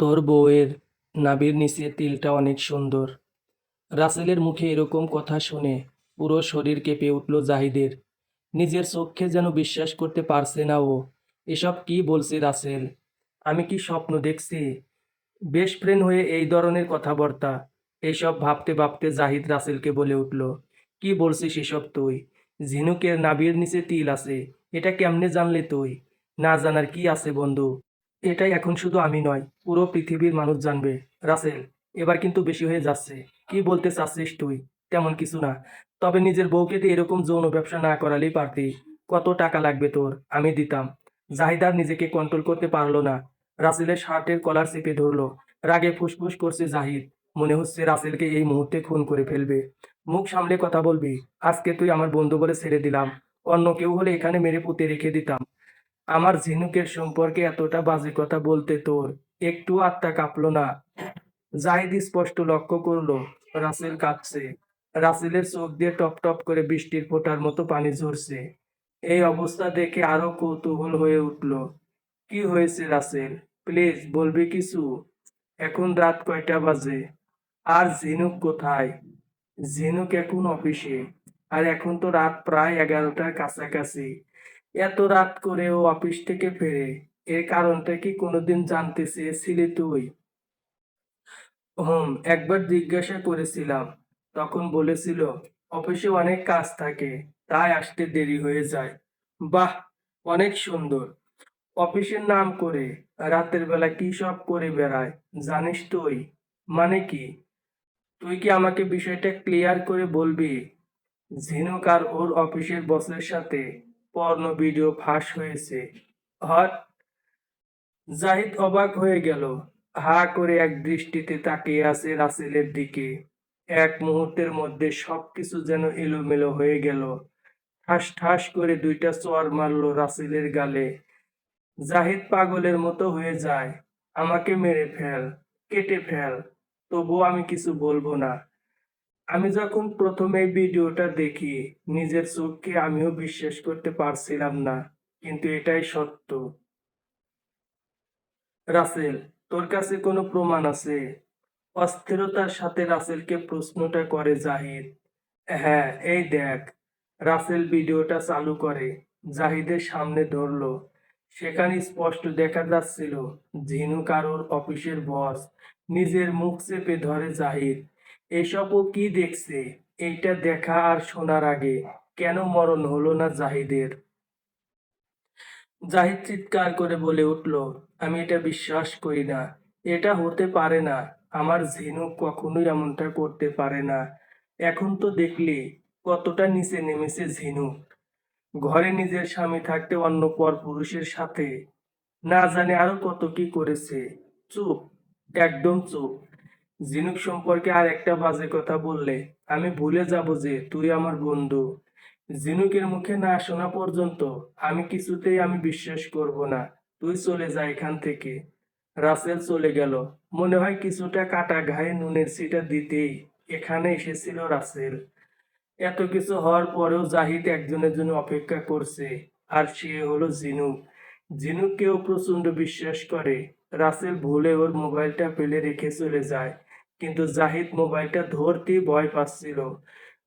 তোর বউয়ের নাভির নিচে তিলটা অনেক সুন্দর। রাসেলের মুখে এরকম কথা শুনে পুরো শরীর কেঁপে উঠল জাহিদের। নিজের চোখে যেন বিশ্বাস করতে পারছে না ও। এসব কি বলছে রাসেল? আমি কি স্বপ্ন দেখছি? বেস্ট ফ্রেন্ড হয়ে এই ধরনের কথাবার্তা? এইসব ভাবতে ভাবতে জাহিদ রাসেলকে বলে উঠল, কি বলছিস এসব তুই? ঝিনুকের নাভির নিচে তিল আছে, এটা কেমনে জানলে তুই? না জানার কি আছে বন্ধু? এটাই এখন শুধু আমি নয়, পুরো পৃথিবীর মানুষ জানবে। রাসেল, এবার কিন্তু বেশি হয়ে যাচ্ছে। কি বলতে চাচ্ছিস তুই? তেমন কিছু না। তবে নিজের বউকে দিয়ে এরকম যৌন ব্যবসা না করালেই পারতি। কত টাকা লাগবে তোর? আমি দিতাম। জাহিদ আর নিজেকে কন্ট্রোল করতে পারলো না। রাসেলের শার্টের কলার চেপে ধরলো। রাগে ফুসফুস করছে জাহিদ। মনে হচ্ছে রাসেলকে এই মুহূর্তে খুন করে ফেলবে। মুখ সামলে কথা বলবি। আজকে তুই আমার বন্ধু বলে ছেড়ে দিলাম। অন্য কেউ হলে এখানে মেরে পুঁতে রেখে দিতাম। আমার ঝিনুকের সম্পর্কে এতটা বাজে কথা বলতে তোর একটু আত্মা কাঁপলো না? জাহিদ স্পষ্ট লক্ষ্য করলো রাসেল কাঁদছে। রাসেলের চোখ দিয়ে টপ টপ করে বৃষ্টির ফোঁটার মতো পানি ঝরছে। এই অবস্থা দেখে আরো কৌতূহল হয়ে উঠল। কি হয়েছে রাসেল? প্লিজ বলবি কিছু? এখন রাত কয়টা বাজে? আর ঝিনুক কোথায়? ঝিনুক এখন অফিসে। আর এখন তো রাত প্রায় 11টার কাছাকাছি। এত রাত করেও অফিস থেকে ফেরে, এর কারণটা কি কোনোদিন জানতে চেয়েছিলি তুই? একবার জিজ্ঞাসা করেছিলাম। তখন বলেছিল অফিসে অনেক কাজ থাকে, তাই আসতে দেরি হয়ে যায়। বাহ, অনেক সুন্দর। অফিসের নাম করে রাতের বেলা কি সব করে বেড়ায় জানিস তুই? মানে কি? তুই কি আমাকে বিষয়টা ক্লিয়ার করে বলবি? ঝিনুক আর ওর অফিসের বসের সাথে পর্ন ভিডিও ফাঁস হয়েছে। হট! জাহিদ অবাক হয়ে গেল। হা করে এক দৃষ্টিতে তাকিয়ে আছে রাসেলের দিকে। এক মুহূর্তের মধ্যে সবকিছু যেন এলোমেলো হয়ে গেল। ঠাস ঠাস করে দুইটা চড় মারল রাসেলের গালে। জাহিদ পাগলের মতো হয়ে যায়। আমাকে মেরে ফেল, কেটে ফেল, তবুও আমি কিছু বলবো না। আমি যখন প্রথম এই ভিডিওটা দেখি, নিজের চোখকে আমিও বিশ্বাস করতে পারছিলাম না, কিন্তু এটাই সত্য। রাসেল, তোর কাছে কোনো প্রমাণ আছে? অস্থিরতার সাথে রাসেলকে প্রশ্নটা করে জাহিদ। হ্যাঁ, এই দেখ। রাসেল ভিডিওটা চালু করে জাহিদের সামনে ধরলো। সেখানে স্পষ্ট দেখা যাচ্ছিল ঝিনু কারোর অফিসের বস। নিজের মুখ চেপে ধরে জাহিদ। এসবও কি দেখছে? এইটা দেখা আর শোনার আগে কেন মরণ হলো না জাহিদের? জাহিদ চিৎকার করে বলে উঠল, আমি এটা বিশ্বাস করি না। এটা হতে পারে না। আমার ঝিনুক কখনোই এমনটা করতে পারে না। এখন তো দেখলি কতটা নিচে নেমেছে ঝিনুক। ঘরে নিজের স্বামী থাকতে অন্য পর পুরুষের সাথে না জানে আরো কত কি করেছে। চুপ, একদম চুপ। ঝিনুক সম্পর্কে আর একটা বাজে কথা বললে আমি ভুলে যাব যে তুই আমার বন্ধু। ঝিনুকের মুখে না শোনা পর্যন্ত আমি বিশ্বাস করব না। তুই চলে যা এখান থেকে। রাসেল চলে গেল। মনে হয় কিছুটা কাটা ঘায়ে নুনের ছিটা দিতেই এখানে এসেছিল রাসেল। এত কিছু হওয়ার পরেও জাহিদ একজনের জন্য অপেক্ষা করছে, আর সে হলো ঝিনুক। ঝিনুককেও প্রচন্ড বিশ্বাস করে। রাসেল ভুলে ওর মোবাইলটা ফেলে রেখে চলে যায়, কিন্তু জাহিদ মোবাইলটা ধরতেই ভয় পাচ্ছিল।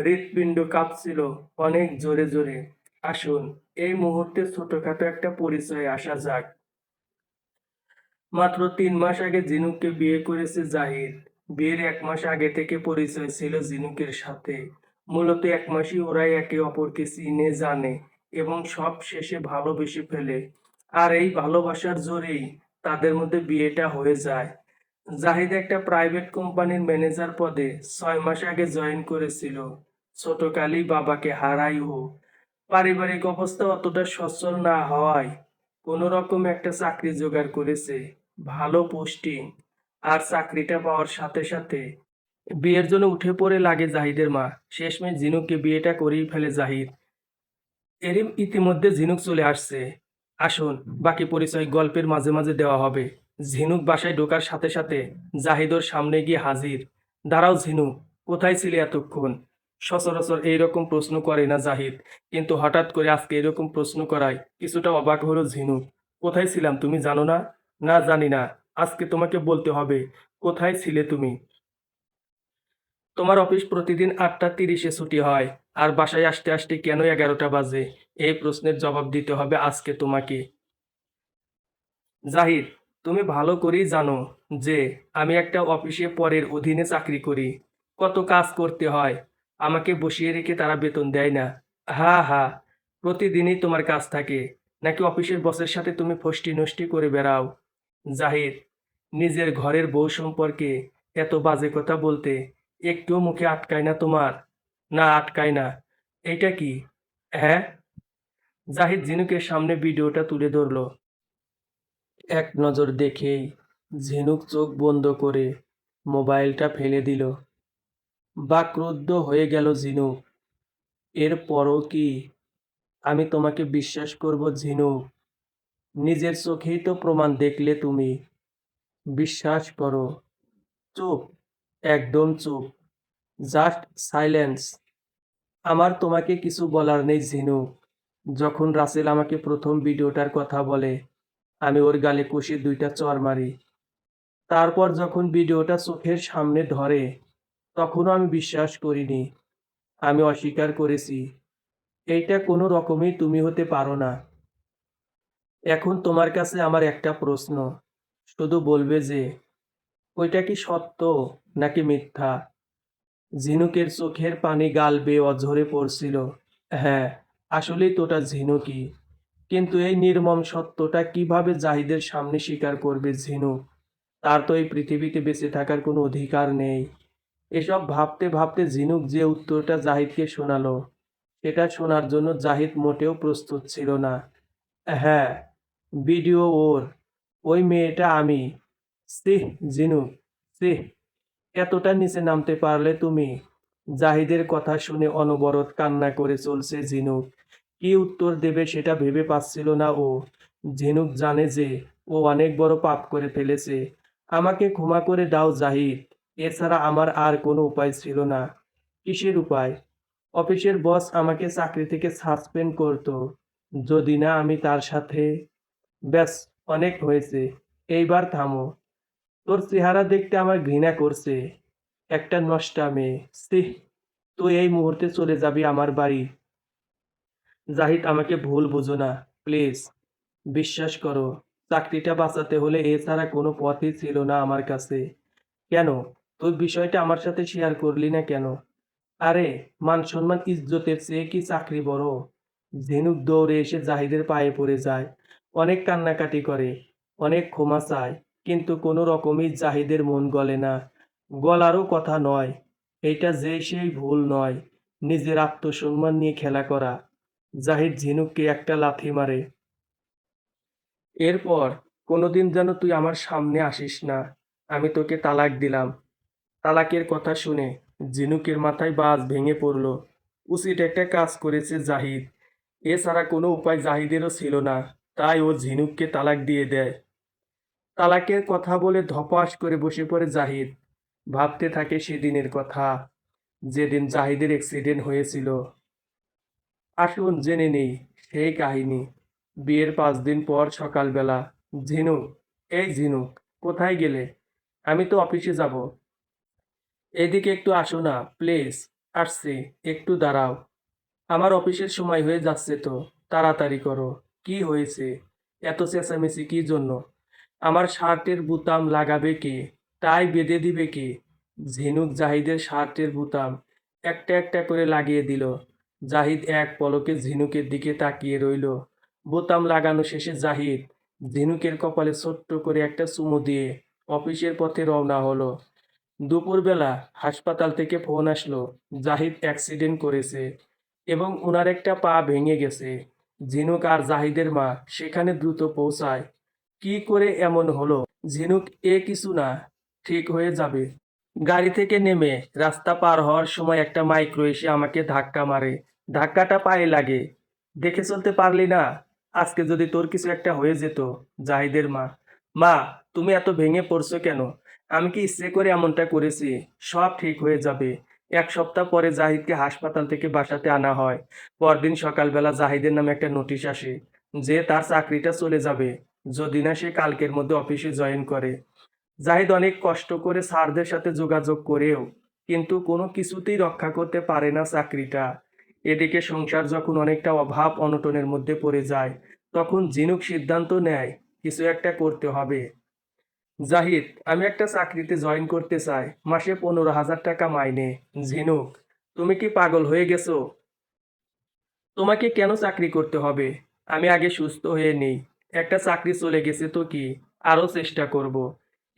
হৃৎপিণ্ড কাঁপছিল অনেক জোরে জোরে। আসুন, এই মুহূর্তে ছোটখাটো একটা পরিচয়ে আসা যাক। মাত্র 3 মাস আগে ঝিনুককে বিয়ে করেছে জাহিদ। বিয়ের 1 মাস আগে থেকে পরিচয় ছিল ঝিনুকের সাথে। মূলত 1 মাসই ওরাই একে অপরকে চিনে জানে এবং সব শেষে ভালোবেসে ফেলে। আর এই ভালোবাসার জোরেই তাদের মধ্যে বিয়েটা হয়ে যায়। জাহিদ একটা প্রাইভেট কোম্পানির ম্যানেজার পদে 6 মাস আগে জয়েন করেছিল। ছোটকালেই বাবাকে হারায় ও। পারিবারিক অবস্থা অতটা সচ্ছল না হওয়ায় কোনো রকম একটা চাকরি জোগাড় করেছে, ভালো পোস্টিং। আর চাকরিটা পাওয়ার সাথে সাথে বিয়ের জন্য উঠে পড়ে লাগে জাহিদের মা। শেষমেশ ঝিনুককে বিয়েটা করেই ফেলে জাহিদ। এরই ইতিমধ্যে ঝিনুক চলে আসছে। আসুন, বাকি পরিচয় গল্পের মাঝে মাঝে দেওয়া হবে। ঝিনুক বাসায় ঢোকার সাথে সাথে জাহিদ ওর সামনে গিয়ে হাজির। দাঁড়াও ঝিনুক, কোথায় ছিলে এতক্ষণ? সচরাচর এইরকম প্রশ্ন করে না জাহিদ, কিন্তু হঠাৎ করে আজকে এরকম প্রশ্ন করায় কিছুটা অবাক হলো ঝিনুক। কোথায় ছিলাম তুমি জানো না? না, জানি না। আজকে তোমাকে বলতে হবে কোথায় ছিলে তুমি। তোমার অফিস প্রতিদিন ৮:৩০-এ ছুটি হয়, আর বাসায় আসতে আসতে কেন ১১টা বাজে? এই প্রশ্নের জবাব দিতে হবে আজকে তোমাকে। জাহিদ, তুমি ভালো করেই জানো যে আমি একটা অফিসে পরের অধীনে চাকরি করি। কত কাজ করতে হয়, আমাকে বসিয়ে রেখে তারা বেতন দেয় না। হা হা, প্রতিদিনই তোমার কাজ থাকে, নাকি অফিসের বসের সাথে তুমি ফষ্টি নষ্টি করে বেড়াও? জাহিদ, নিজের ঘরের বউ সম্পর্কে এত বাজে কথা বলতে একটুও মুখে আটকায় না তোমার? না, আটকায় না। এইটা কি? হ্যাঁ? জাহিদ ঝিনুকের সামনে ভিডিওটা তুলে ধরল। এক নজর দেখেই ঝিনুক চোখ বন্ধ করে মোবাইলটা ফেলে দিল। বাকরুদ্ধ হয়ে গেল ঝিনুক। এরপরও কি আমি তোমাকে বিশ্বাস করব ঝিনুক? নিজের চোখেই তো প্রমাণ দেখলে তুমি। বিশ্বাস করো। চুপ, একদম চুপ, জাস্ট সাইলেন্স। আমার তোমাকে কিছু বলার নেই ঝিনুক। যখন রাসেল আমাকে প্রথম ভিডিওটার কথা বলে, আমি ওর গালে কষে 2টা চড় মারি। তারপর যখন ভিডিওটা চোখের সামনে ধরে, তখনও আমি বিশ্বাস করিনি। আমি অস্বীকার করেছি। এইটা কোনো রকমেই তুমি হতে পারো না। এখন তোমার কাছে আমার একটা প্রশ্ন, শুধু বলবে যে ওইটা কি সত্য নাকি মিথ্যা? ঝিনুকের চোখের পানি গাল বেয়ে অঝরে পড়ছিল। হ্যাঁ, আসলেই তো ওটা ঝিনুকই। কিন্তু এই নির্মম সত্যটা কিভাবে জাহিদের সামনে স্বীকার করবে ঝিনুক? তার তো এই পৃথিবীতে বেঁচে থাকার কোনো অধিকার নেই। এসব ভাবতে ভাবতে ঝিনুক যে উত্তরটা জাহিদকে শোনালো, সেটা শোনার জন্য জাহিদ মোটেও প্রস্তুত ছিল না। হ্যাঁ, ভিডিও ওর, ওই মেয়েটা আমি। সিহ, ঝিনুক, সিহ, এতটা নিচে নামতে পারলে তুমি? জাহিদের কথা শুনে অনবরত কান্না করে চলছে ঝিনুক। কি উত্তর দেবে সেটা ভেবে পাচ্ছিল না ও। ঝিনুক জানে যে ও অনেক বড় পাপ করে ফেলেছে। আমাকে ক্ষমা করে দাও জাহিদ, এছাড়া আমার আর কোনো উপায় ছিল না। কিসের উপায়? অফিসের বস আমাকে চাকরি থেকে সাসপেন্ড করতো যদি না আমি তার সাথে। ব্যাস, অনেক হয়েছে, এইবার থামো। তোর চেহারা দেখতে আমার ঘৃণা করছে। একটা নষ্টা মেয়ে, ছিহ। তুই এই মুহূর্তে চলে যাবি আমার বাড়ি। জাহিদ, আমাকে ভুল বুঝো না, প্লিজ। বিশ্বাস করো, চাকরিটা বাঁচাতে হলে এছাড়া কোনো পথই ছিল না আমার কাছে। কেন? তুই বিষয়টা আমার সাথে শেয়ার করলি না কেন? আরে, মান সম্মান ইজ্জতের চেয়ে কি চাকরি বড়? ঝিনুক দৌড়ে এসে জাহিদের পায়ে পড়ে যায়, অনেক কান্নাকাটি করে, অনেক ক্ষমা চায়, কিন্তু কোনো রকমই জাহিদের মন গলে না। গলারও কথা নয়। এইটা যে সেই ভুল নয়, নিজের আত্মসম্মান নিয়ে খেলা করা। জাহিদ ঝিনুককে একটা লাথি মারে। এরপর কোনোদিন যেন তুই আমার সামনে আসিস না। আমি তোকে তালাক দিলাম। তালাকের কথা শুনে ঝিনুকের মাথায় বাজ ভেঙে পড়ল। উচিত একটা কাজ করেছে জাহিদ, এছাড়া কোনো উপায় জাহিদেরও ছিল না। তাই ও ঝিনুককে তালাক দিয়ে দেয়। তালাকের কথা বলে ধপাস করে বসে পড়ে জাহিদ। ভাবতে থাকে সেদিনের কথা, যেদিন জাহিদের অ্যাক্সিডেন্ট হয়েছিল। আসুন জেনে নেই সেই কাহিনী। বিয়ের 5 দিন পর সকালবেলা। ঝিনুক, এই ঝিনুক, কোথায় গেলে? আমি তো অফিসে যাব। এদিকে একটু আসো না প্লিজ। আসছি, একটু দাঁড়াও। আমার অফিসের সময় হয়ে যাচ্ছে তো, তাড়াতাড়ি করো। কি হয়েছে? এত চেঁচামেচি কি জন্য? আমার শার্টের বুতাম লাগাবে কে? টাই বেঁধে দিবে কে? ঝিনুক জাহিদের শার্টের বুতাম একটা একটা করে লাগিয়ে দিল। জাহিদ এক পলকে ঝিনুকের দিকে তাকিয়ে রইল। বোতাম লাগানো শেষে জাহিদ ঝিনুকের কপালে ছোট্ট করে একটা চুমু দিয়ে অফিসের পথে রওনা হলো। দুপুরবেলা হাসপাতাল থেকে ফোন আসলো, জাহিদ অ্যাক্সিডেন্ট করেছে এবং ওনার একটা পা ভেঙে গেছে। ঝিনুক আর জাহিদের মা সেখানে দ্রুত পৌঁছায়। কি করে এমন হলো? ঝিনুক, এ কিছু না, ঠিক হয়ে যাবে। গাড়ি থেকে নেমে রাস্তা পার হওয়ার সময় একটা মাইক্রো এসে আমাকে ধাক্কা মারে। ধাক্কাটা পায়ে লাগে। দেখে চলতে পারলি না? আজকে যদি তোর কিছু একটা হয়ে যেত। জাহিদের মা, মা, তুমি এত ভেঙে পড়ছো কেন? আমি কি ইচ্ছে করে এমনটা করেছি? সব ঠিক হয়ে যাবে। 1 সপ্তাহ পরে জাহিদকে হাসপাতাল থেকে বাসাতে আনা হয়। পরদিন সকালবেলা জাহিদের নামে একটা নোটিশ আসে যে তার চাকরিটা চলে যাবে যদি না সে কালকের মধ্যে অফিসে জয়েন করে। জাহিদ অনেক কষ্ট করে স্যারদের সাথে যোগাযোগ করেও কিন্তু কোনো কিছুতেই রক্ষা করতে পারে না চাকরিটা। এদিকে সংসার যখন অনেকটা অভাব অনটনের মধ্যে পড়ে যায়, তখন ঝিনুক সিদ্ধান্ত নেয় কিছু একটা করতে হবে। জাহিদ, আমি একটা চাকরিতে জয়েন করতে চাই, মাসে 15,000 টাকা মাইনে। ঝিনুক, তুমি কি পাগল হয়ে গেছো? তোমাকে কেন চাকরি করতে হবে? আমি আগে সুস্থ হয়ে নেই। একটা চাকরি চলে গেছে তো কি, আরো চেষ্টা করব।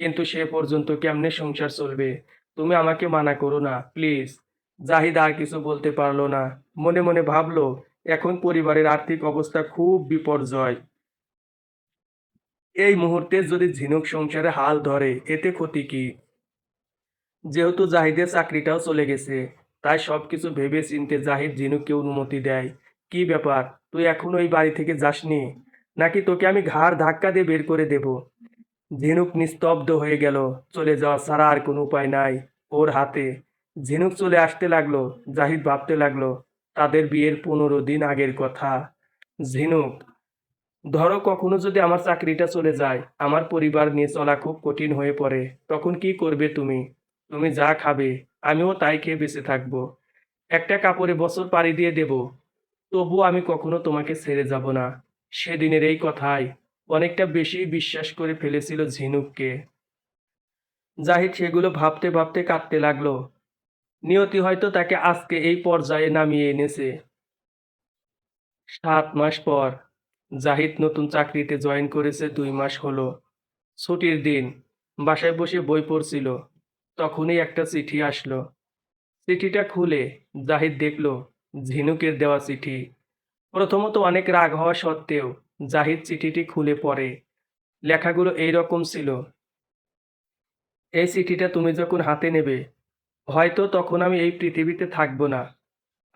কিন্তু সে পর্যন্ত কেমনে সংসার চলবে? তুমি আমাকে মানা করো না প্লিজ। জাহিদ আর কিছু বলতে পারলো না। মনে মনে ভাবলো, এখন পরিবারের আর্থিক অবস্থা খুব বিপর্যয়। এই মুহূর্তে যদি ঝিনুক সংসারে হাল ধরে এতে ক্ষতি কি? যেহেতু জাহিদের চাকরিটাও চলে গেছে, তাই সবকিছু ভেবে চিন্তে জাহিদ ঝিনুককে অনুমতি দেয়। কি ব্যাপার, তুই এখনো এই বাড়ি থেকে যাসনি? নাকি তোকে আমি ঘাড় ধাক্কা দিয়ে বের করে দেব? ঝিনুক নিস্তব্ধ হয়ে গেল। চলে যাওয়া ছাড়া আর কোনো উপায় নাই ওর হাতে। ঝিনুক চলে আসতে লাগলো। জাহিদ ভাবতে লাগলো তাদের বিয়ের 15 দিন আগের কথা। ঝিনুক, ধরো কখনো যদি আমার চাকরিটা চলে যায়, আমার পরিবার নিয়ে চলা খুব কঠিন হয়ে পড়ে, তখন কি করবে তুমি? তুমি যা খাবে আমিও তাই খেয়ে বেঁচে থাকবো। একটা কাপড়ে বছর পাড়ি দিয়ে দেব, তবুও আমি কখনো তোমাকে ছেড়ে যাব না। সেদিনের এই কথায় অনেকটা বেশি বিশ্বাস করে ফেলেছিল ঝিনুককে। জাহিদ সেগুলো ভাবতে ভাবতে কাঁদতে লাগলো। নিয়তি হয়তো তাকে আজকে এই পর্যায়ে নামিয়ে এনেছে। 7 মাস পর জাহিদ নতুন চাকরিতে জয়েন করেছে। 2 মাস হলো। ছুটির দিন, বাসায় বসে বই পড়ছিল, তখনই একটা চিঠি আসলো। চিঠিটা খুলে জাহিদ দেখলো ঝিনুকের দেওয়া চিঠি। প্রথমত অনেক রাগ হওয়া সত্ত্বেও জাহিদ চিঠিটি খুলে পড়ে। লেখাগুলো এইরকম ছিল: এই চিঠিটা তুমি যখন হাতে নেবে, হয়তো তখন আমি এই পৃথিবীতে থাকবো না।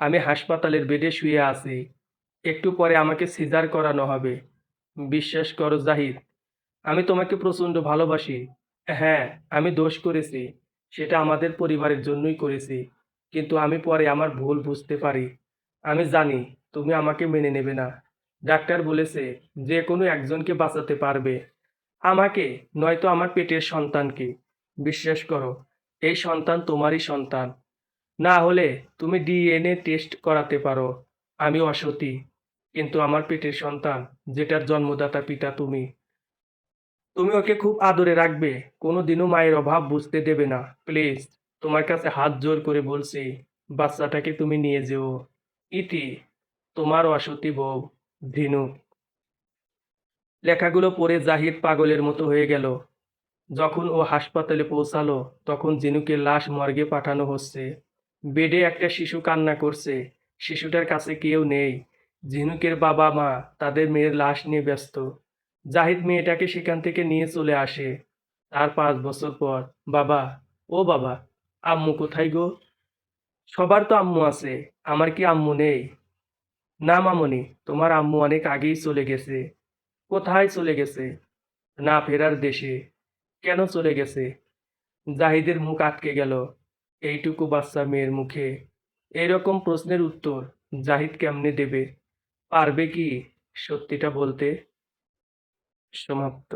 আমি হাসপাতালের বেডে শুয়ে আছি। একটু পরে আমাকে সিজার করানো হবে। বিশ্বাস করো জাহিদ, আমি তোমাকে প্রচণ্ড ভালোবাসি। হ্যাঁ, আমি দোষ করেছি, সেটা আমাদের পরিবারের জন্যই করেছি। কিন্তু আমি পরে আমার ভুল বুঝতে পারি। আমি জানি তুমি আমাকে মেনে নেবে না। ডাক্তার বলেছে যে কোনো একজনকে বাঁচাতে পারবে, আমাকে নয়তো আমার পেটের সন্তানকে। বিশ্বাস করো, এই সন্তান তোমারই সন্তান। না হলে তুমি ডিএনএ টেস্ট করাতে পারো। আমি অসতী, কিন্তু আমার পেটের সন্তান, যেটার জন্মদাতা পিতা তুমি। তুমি ওকে খুব আদরে রাখবে, কোনোদিনও মায়ের অভাব বুঝতে দেবে না। প্লিজ, তোমার কাছে হাত জোর করে বলছি, বাচ্চাটাকে তুমি নিয়ে যেও। ইতি, তোমার অসতী বউ, ধিনু। লেখাগুলো পড়ে জাহিদ পাগলের মতো হয়ে গেল। যখন ও হাসপাতালে পৌঁছালো, তখন জিনুকের লাশ মর্গে পাঠানো হচ্ছে। বেডে একটা শিশু কান্না করছে। শিশুটার কাছে কেউ নেই। ঝিনুকের বাবা মা তাদের মেয়ের লাশ নিয়ে ব্যস্ত। জাহিদ মেয়েটাকে সেখান থেকে নিয়ে চলে আসে। তার 5 বছর পর, বাবা, ও বাবা, আম্মু কোথায় গো? সবার তো আম্মু আছে, আমার কি আম্মু নেই? না মামনি, তোমার আম্মু অনেক আগেই চলে গেছে। কোথায় চলে গেছে? না ফেরার দেশে। কেন চলে গেছে? জাহিদের মুখ আটকে গেল এইটুকু বাচ্চা মেয়ের মুখে। এইরকম প্রশ্নের উত্তর জাহিদ কেমনে দেবে? পারবে কি সত্যিটা বলতে? সমাপ্ত।